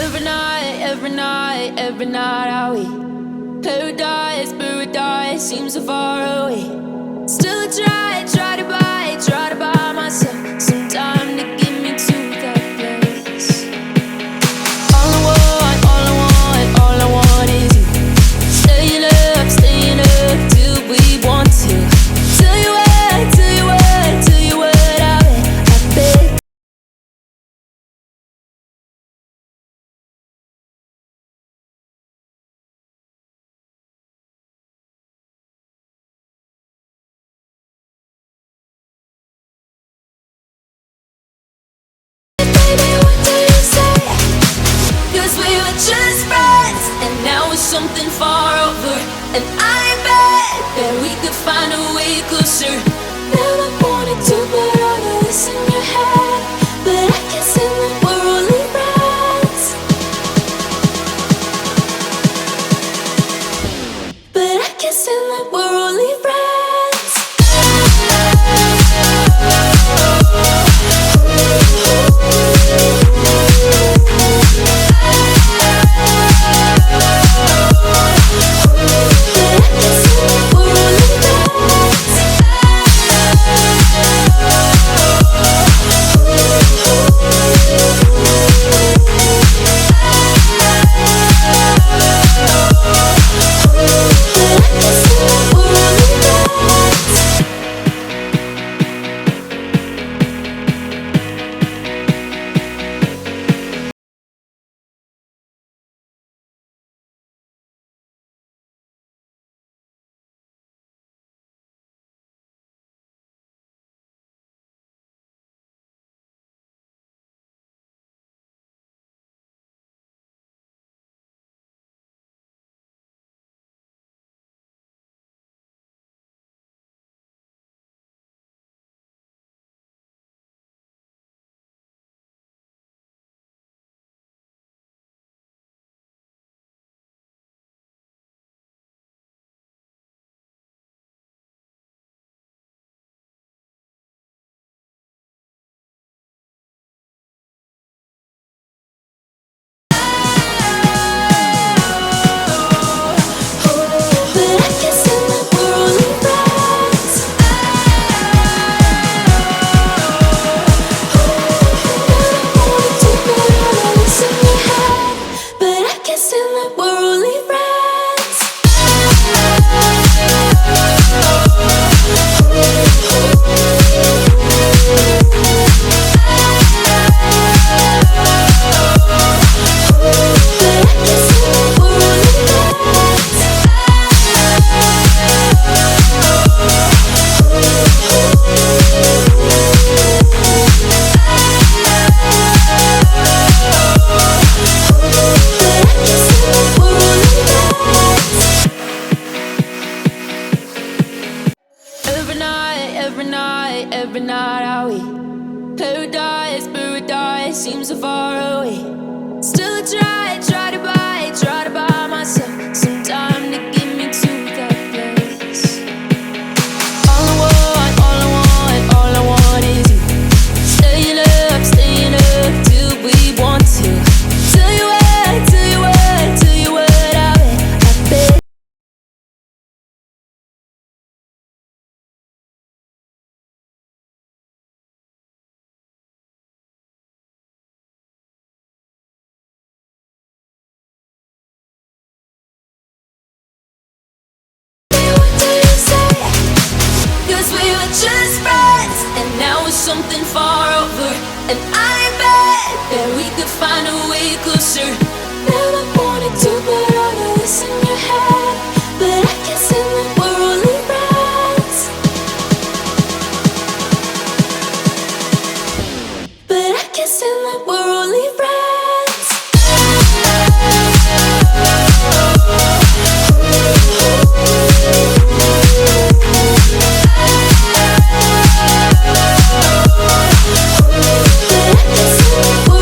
every night are we paradise seems so far away. Still I try to buy myself some time to get me to that place. All I want is you. Staying up till we want to. Tell you what I bet. Just friends, and now it's something far over. And I bet that we could find a way closer. Never wanted to put all of this in your head, but I can see that we're only friends. But I can see that we're only friends. Every night are we paradise seems so far away. Still I try to buy myself some time to get me to that place. All I want is you. Staying up till we want to. Tell you what I bet. Just friends, and now it's something far over. And I bet that we could find a way closer. Never